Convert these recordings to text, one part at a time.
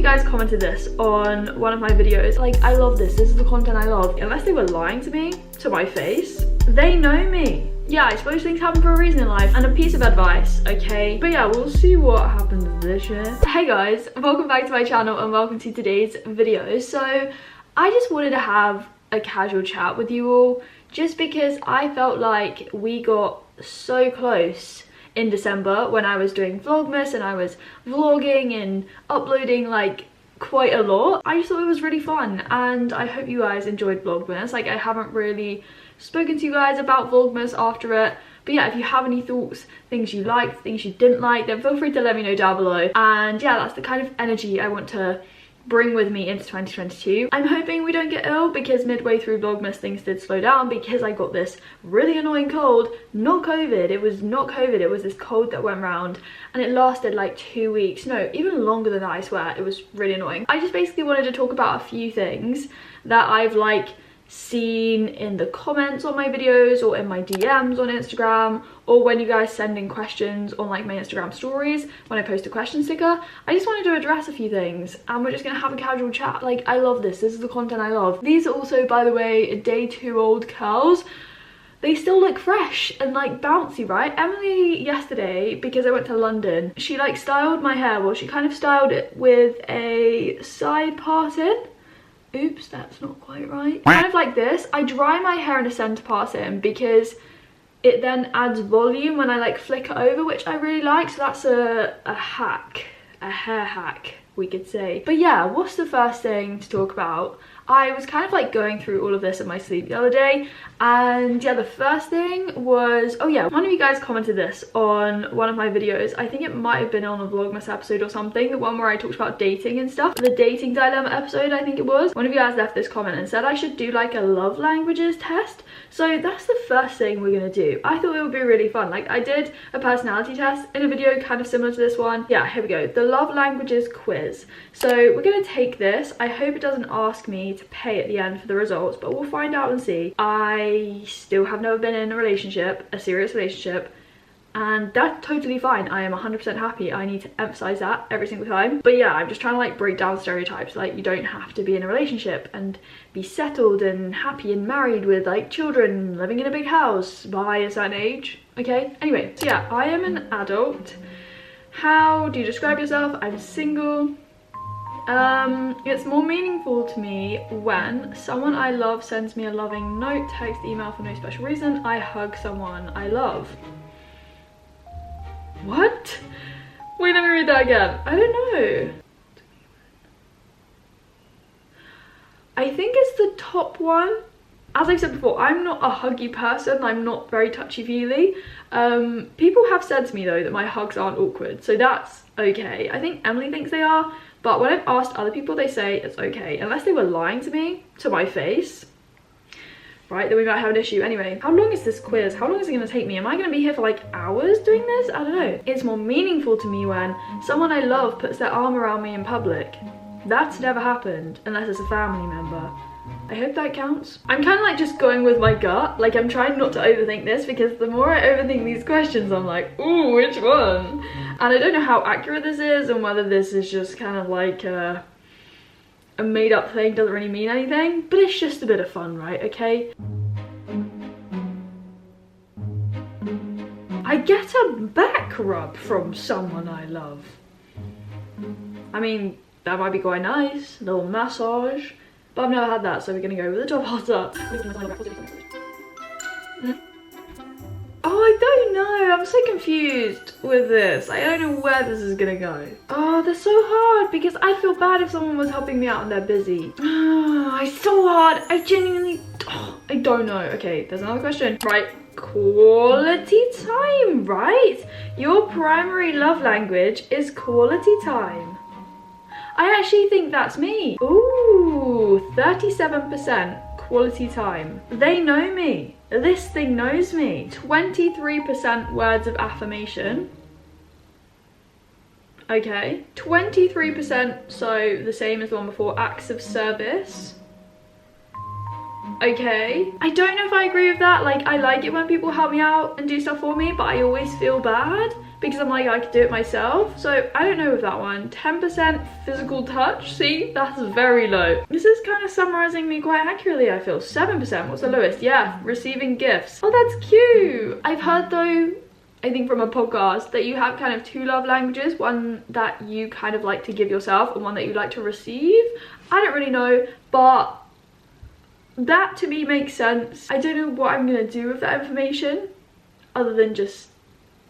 guys commented this on one of my videos, like, I love this is the content I love. Unless they were lying to me, to my face, they know me. Yeah, I suppose things happen for a reason in life. And a piece of advice, okay? But yeah, we'll see what happens this year. Hey guys, welcome back to my channel and welcome to today's video. So I just wanted to have a casual chat with you all, just because I felt like we got so close in December when I was doing Vlogmas and I was vlogging and uploading like quite a lot. I just thought it was really fun and I hope you guys enjoyed Vlogmas. Like, I haven't really spoken to you guys about Vlogmas after it, but yeah, if you have any thoughts, things you liked, things you didn't like, then feel free to let me know down below. And yeah, that's the kind of energy I want to bring with me into 2022. I'm hoping we don't get ill, because midway through Vlogmas things did slow down because I got this really annoying cold. Not COVID, it was not COVID, it was this cold that went round and it lasted like 2 weeks, no, even longer than that, I swear. It was really annoying. I just basically wanted to talk about a few things that I've like seen in the comments on my videos or in my DMs on Instagram, or when you guys send in questions on like my Instagram stories when I post a question sticker. I just wanted to address a few things and we're just gonna have a casual chat. Like, I love this is the content I love. These are also, by the way, day 2 old curls. They still look fresh and like bouncy, right? Emily yesterday, because I went to London, she like styled my hair. Well, she kind of styled it with a side parting. Oops, that's not quite right. Kind of like this. I dry my hair in a centre parting because it then adds volume when I like flick it over, which I really like. So that's a hack, a hair hack, we could say. But yeah, what's the first thing to talk about? I was kind of like going through all of this in my sleep the other day, and yeah, the first thing was, oh yeah, one of you guys commented this on one of my videos. I think it might have been on a Vlogmas episode or something, the one where I talked about dating and stuff, the dating dilemma episode, I think it was. One of you guys left this comment and said I should do like a love languages test. So that's the first thing we're gonna do. I thought it would be really fun. Like, I did a personality test in a video kind of similar to this one. Yeah, here we go, the love languages quiz. So we're gonna take this. I hope it doesn't ask me to pay at the end for the results, but we'll find out and see. I still have never been in a relationship, a serious relationship, and that's totally fine. I am 100% happy. I need to emphasize that every single time. But yeah, I'm just trying to like break down stereotypes. Like, you don't have to be in a relationship and be settled and happy and married with like children, living in a big house by a certain age, okay? Anyway, so yeah, I am an adult. How do you describe yourself? I'm single. It's more meaningful to me when someone I love sends me a loving note, text, email for no special reason. I hug someone I love. What? Wait, let me read that again. I don't know. I think it's the top one. As I've said before, I'm not a huggy person. I'm not very touchy-feely. People have said to me though that my hugs aren't awkward, so that's okay. I think Emily thinks they are, but when I've asked other people, they say it's okay. Unless they were lying to me, to my face, right, then we might have an issue. Anyway, how long is this quiz? How long is it gonna take me? Am I gonna be here for like hours doing this? I don't know. It's more meaningful to me when someone I love puts their arm around me in public. That's never happened, unless it's a family member. I hope that counts. I'm kind of like just going with my gut. Like, I'm trying not to overthink this, because the more I overthink these questions, I'm like, ooh, which one? And I don't know how accurate this is and whether this is just kind of like a made up thing, doesn't really mean anything, but it's just a bit of fun, right? Okay. I get a back rub from someone I love. I mean, that might be quite nice, a little massage. But I've never had that, so we're gonna go with the top halter. Oh, I don't know. I'm so confused with this. I don't know where this is gonna go. Oh, they're so hard because I'd feel bad if someone was helping me out and they're busy. Oh, it's so hard. I genuinely, I don't know. Okay, there's another question. Right, quality time, right? Your primary love language is quality time. I actually think that's me. Ooh, 37% quality time. They know me. This thing knows me. 23% words of affirmation. Okay. 23%, so the same as the one before, acts of service. Okay. I don't know if I agree with that. Like, I like it when people help me out and do stuff for me, but I always feel bad. because I'm like, I could do it myself. So I don't know with that one. 10% physical touch. See, that's very low. This is kind of summarizing me quite accurately, I feel. 7%, what's the lowest? Yeah, receiving gifts. Oh, that's cute. I've heard though, I think from a podcast, that you have kind of two love languages. One that you kind of like to give yourself and one that you like to receive. I don't really know, but that to me makes sense. I don't know what I'm gonna do with that information other than just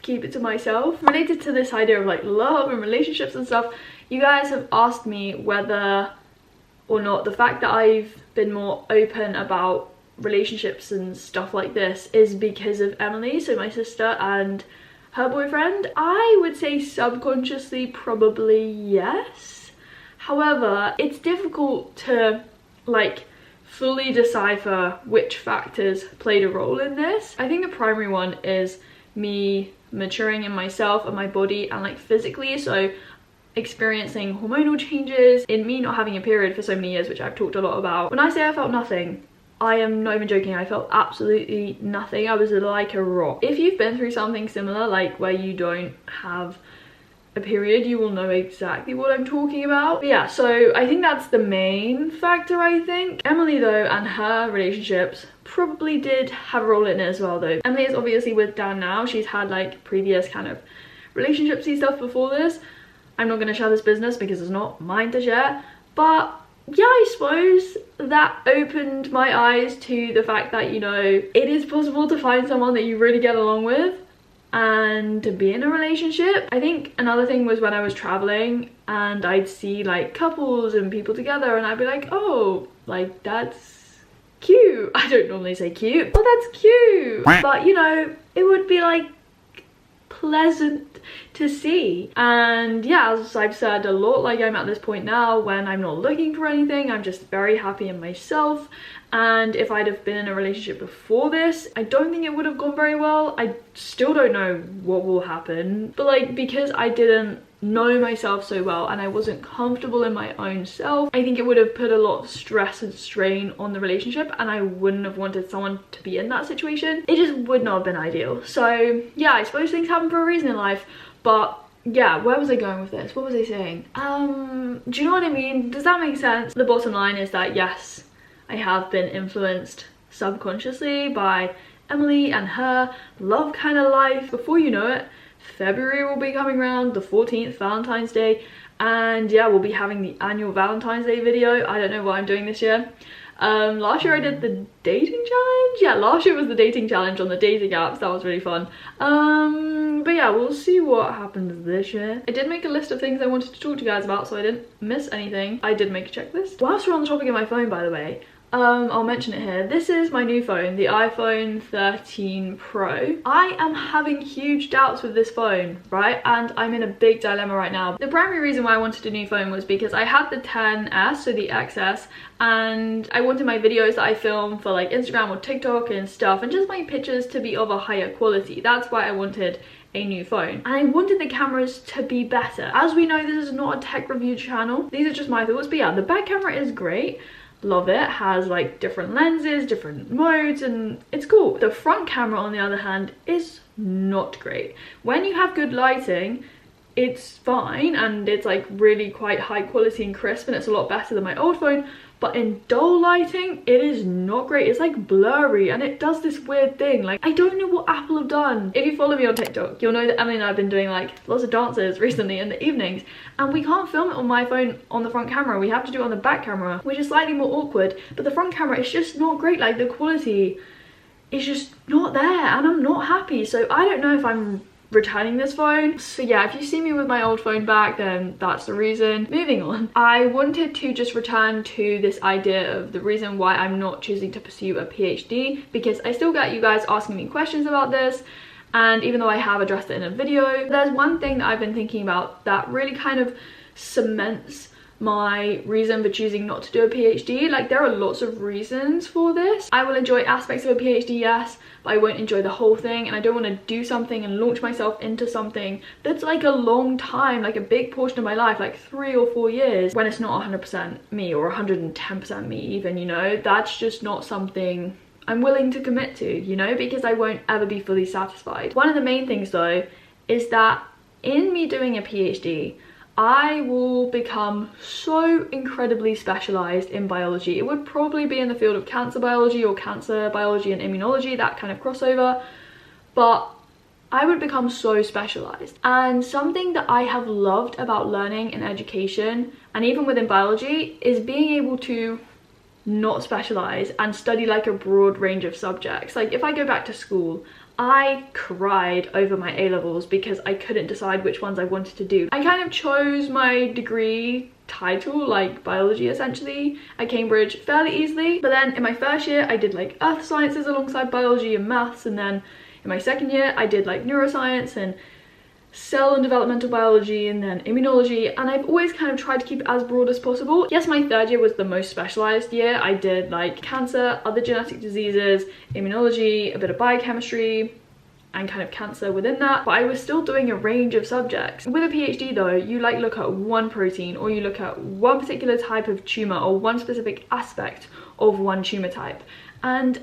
keep it to myself. Related to this idea of like love and relationships and stuff, you guys have asked me whether or not the fact that I've been more open about relationships and stuff like this is because of Emily, so my sister and her boyfriend. I would say subconsciously probably yes. However, it's difficult to like fully decipher which factors played a role in this. I think the primary one is me maturing in myself and my body and like physically, so experiencing hormonal changes, in me not having a period for so many years, which I've talked a lot about. When I say I felt nothing, I am not even joking. I felt absolutely nothing. I was like a rock. If you've been through something similar, like where you don't have a period, you will know exactly what I'm talking about. But yeah, so I think that's the main factor, I think. Emily though, and her relationships probably did have a role in it as well though. Emily is obviously with Dan now. She's had like previous kind of relationshipsy stuff before this. I'm not gonna share this business because it's not mine to share, but yeah, I suppose that opened my eyes to the fact that, you know, it is possible to find someone that you really get along with and to be in a relationship. I think another thing was when I was traveling and I'd see like couples and people together and I'd be like, oh, like that's cute. I don't normally say cute, but that's cute. But you know, it would be like pleasant to see. And yeah, as I've said a lot, like I'm at this point now when I'm not looking for anything, I'm just very happy in myself. And if I'd have been in a relationship before this, I don't think it would have gone very well. I still don't know what will happen, but like because I didn't know myself so well and I wasn't comfortable in my own self, I think it would have put a lot of stress and strain on the relationship, and I wouldn't have wanted someone to be in that situation. It just would not have been ideal. So yeah, I suppose things happen for a reason in life. But yeah, where was I going with this? What was I saying? Do you know what I mean? Does that make sense? The bottom line is that yes, I have been influenced subconsciously by Emily and her love kind of life. Before you know it, February will be coming around, the 14th, Valentine's Day, and yeah, we'll be having the annual Valentine's Day video. I don't know what I'm doing this year. Last year I did the dating challenge. Yeah, last year was the dating challenge on the dating apps. That was really fun. But yeah, we'll see what happens this year. I did make a list of things I wanted to talk to you guys about, so I didn't miss anything. I did make a checklist. Whilst we're on the topic of my phone, by the way, I'll mention it here. This is my new phone, the iPhone 13 Pro. I am having huge doubts with this phone, right? And I'm in a big dilemma right now. The primary reason why I wanted a new phone was because I had the 10S, so the XS, and I wanted my videos that I film for like Instagram or TikTok and stuff, and just my pictures to be of a higher quality. That's why I wanted a new phone, and I wanted the cameras to be better. As we know, this is not a tech review channel. These are just my thoughts, but yeah, the back camera is great. Love it. Has like different lenses, different modes, and it's cool. The front camera on the other hand is not great. When you have good lighting, it's fine and it's like really quite high quality and crisp, and it's a lot better than my old phone. But in dull lighting, it is not great. It's like blurry and it does this weird thing. Like, I don't know what Apple have done. If you follow me on TikTok, you'll know that Emily and I have been doing like lots of dances recently in the evenings, and we can't film it on my phone on the front camera. We have to do it on the back camera, which is slightly more awkward. But the front camera is just not great. Like, the quality is just not there and I'm not happy. So I don't know if I'm returning this phone. So yeah, if you see me with my old phone back, then that's the reason. Moving on, I wanted to just return to this idea of the reason why I'm not choosing to pursue a PhD, because I still get you guys asking me questions about this, and even though I have addressed it in a video, there's one thing that I've been thinking about that really kind of cements my reason for choosing not to do a PhD. Like, there are lots of reasons for this. I will enjoy aspects of a PhD, yes, but I won't enjoy the whole thing, and I don't want to do something and launch myself into something that's like a long time, like a big portion of my life, like 3 or 4 years, when it's not 100% me or 110% me even, you know. That's just not something I'm willing to commit to, you know, because I won't ever be fully satisfied. One of the main things though is that in me doing a PhD, I will become so incredibly specialized in biology. It would probably be in the field of cancer biology or cancer biology and immunology, that kind of crossover, but I would become so specialized. And something that I have loved about learning in education and even within biology is being able to not specialize and study like a broad range of subjects. Like if I go back to school, I cried over my A-levels because I couldn't decide which ones I wanted to do. I kind of chose my degree title, like biology essentially, at Cambridge fairly easily. But then in my first year, I did like earth sciences alongside biology and maths. And then in my second year, I did like neuroscience and cell and developmental biology and then immunology, and I've always kind of tried to keep it as broad as possible. Yes, my third year was the most specialized year. I did like cancer, other genetic diseases, immunology, a bit of biochemistry, and kind of cancer within that, but I was still doing a range of subjects. With a PhD though, you like look at one protein, or you look at one particular type of tumor, or one specific aspect of one tumor type, and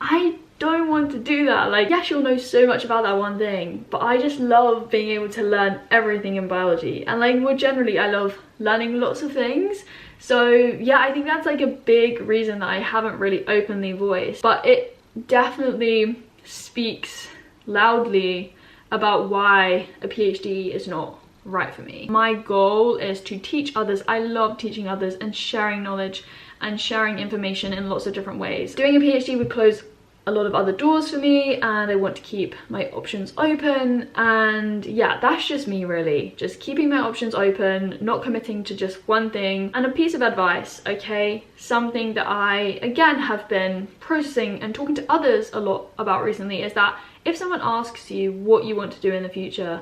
I don't want to do that. Like, yes, you'll know so much about that one thing, but I just love being able to learn everything in biology. And like more generally, I love learning lots of things. So yeah, I think that's like a big reason that I haven't really openly voiced, but it definitely speaks loudly about why a PhD is not right for me. My goal is to teach others. I love teaching others and sharing knowledge and sharing information in lots of different ways. Doing a PhD would close a lot of other doors for me, and I want to keep my options open. And yeah, that's just me really, just keeping my options open, not committing to just one thing. And a piece of advice, okay, something that I again have been processing and talking to others a lot about recently, is that if someone asks you what you want to do in the future,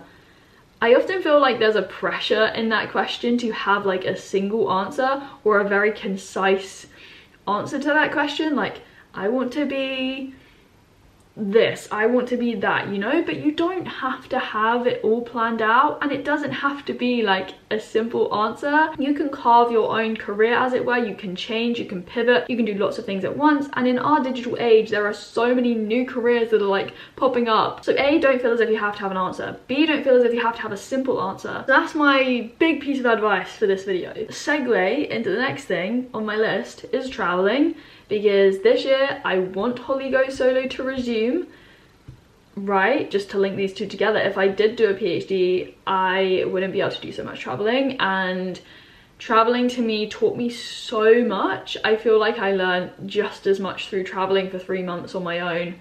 I often feel like there's a pressure in that question to have like a single answer or a very concise answer to that question. Like, I want to be this, I want to be that, you know, but you don't have to have it all planned out, and it doesn't have to be like a simple answer. You can carve your own career, as it were. You can change, you can pivot, you can do lots of things at once. And in our digital age, there are so many new careers that are like popping up. So A, don't feel as if you have to have an answer. B, don't feel as if you have to have a simple answer. So that's my big piece of advice for this video. Segue into the next thing on my list is traveling, because this year I want Holly Go Solo to resume, right? Just to link these two together, if I did do a PhD, I wouldn't be able to do so much traveling, and traveling to me taught me so much. I feel like I learned just as much through traveling for 3 months on my own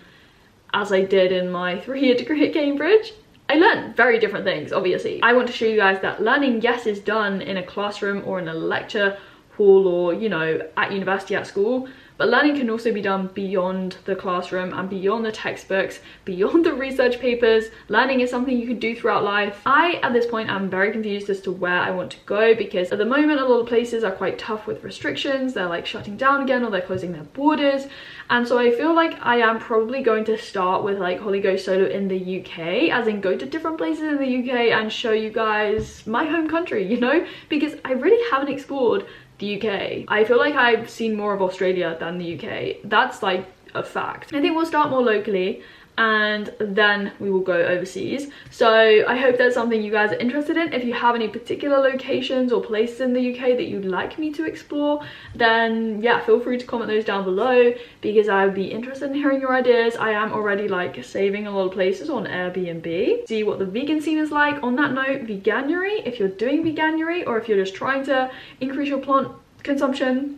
as I did in my 3-year degree at Cambridge. I learned very different things, obviously. I want to show you guys that learning, yes, is done in a classroom or in a lecture hall or, you know, at university, at school, but learning can also be done beyond the classroom and beyond the textbooks, beyond the research papers. Learning is something you can do throughout life. I, at this point, am very confused as to where I want to go, because at the moment, a lot of places are quite tough with restrictions. They're like shutting down again, or they're closing their borders. And so I feel like I am probably going to start with like Holly Go Solo in the UK, as in go to different places in the UK and show you guys my home country, you know, because I really haven't explored the UK. I feel like I've seen more of Australia than the UK. That's like a fact. I think we'll start more locally, and then we will go overseas. So I hope that's something you guys are interested in. If you have any particular locations or places in the UK that you'd like me to explore, then yeah, feel free to comment those down below, because I would be interested in hearing your ideas. I am already like saving a lot of places on Airbnb. See what the vegan scene is like. On that note, veganuary, if you're doing veganuary, or if you're just trying to increase your plant consumption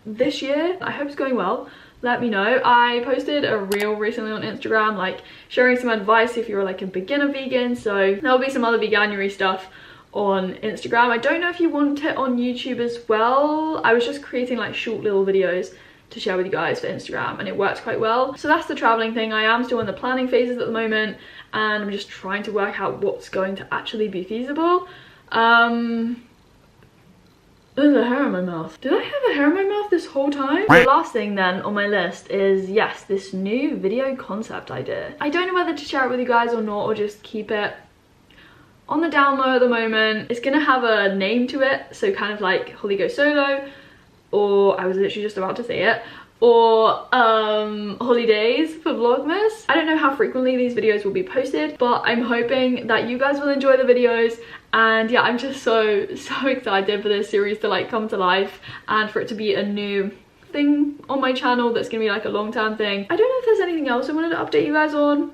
this year, I hope it's going well. Let me know. I posted a reel recently on Instagram, like sharing some advice if you're like a beginner vegan, so there'll be some other veganuary stuff on Instagram. I don't know if you want it on YouTube as well. I was just creating like short little videos to share with you guys for Instagram, and it works quite well. So that's the traveling thing. I am still in the planning phases at the moment, and I'm just trying to work out what's going to actually be feasible. There's a hair in my mouth. Did I have a hair in my mouth this whole time? The last thing then on my list is, yes, this new video concept idea. I don't know whether to share it with you guys or not, or just keep it on the down low at the moment. It's gonna have a name to it, so kind of like Holly Go Solo, or I was literally just about to say it, or holidays for Vlogmas. I don't know how frequently these videos will be posted, but I'm hoping that you guys will enjoy the videos. And yeah, I'm just so excited for this series to like come to life and for it to be a new thing on my channel that's gonna be like a long-term thing. I don't know if there's anything else I wanted to update you guys on.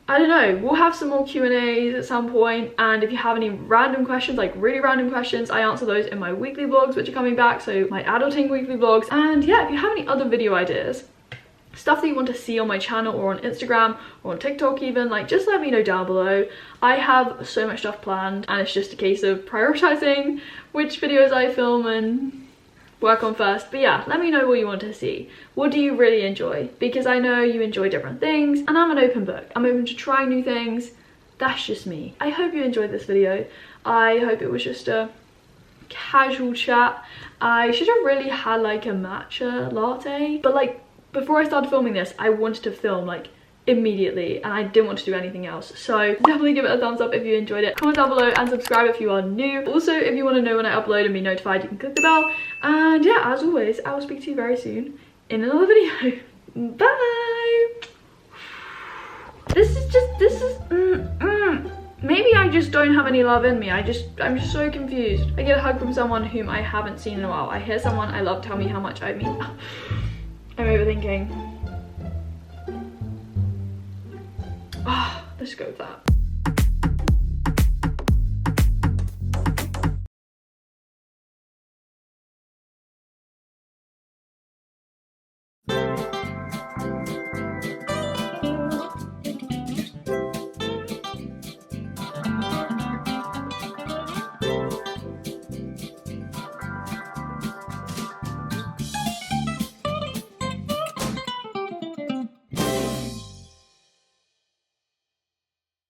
I don't know, we'll have some more Q&As at some point, and if you have any random questions, like really random questions, I answer those in my weekly vlogs which are coming back, so my adulting weekly vlogs. And yeah, if you have any other video ideas, stuff that you want to see on my channel or on Instagram or on TikTok even, like just let me know down below. I have so much stuff planned and it's just a case of prioritizing which videos I film and work on first. But yeah, let me know what you want to see. What do you really enjoy? Because I know you enjoy different things and I'm an open book. I'm open to trying new things. That's just me. I hope you enjoyed this video. I hope it was just a casual chat. I should have really had like a matcha latte, but like before I started filming this, I wanted to film like immediately and I didn't want to do anything else. So definitely give it a thumbs up if you enjoyed it. Comment down below and subscribe if you are new. Also, if you want to know when I upload and be notified, you can click the bell. And yeah, as always, I will speak to you very soon in another video. Bye! Maybe I just don't have any love in me. I'm just so confused. I get a hug from someone whom I haven't seen in a while. I hear someone I love tell me how much I mean. I'm overthinking. Let's go with that.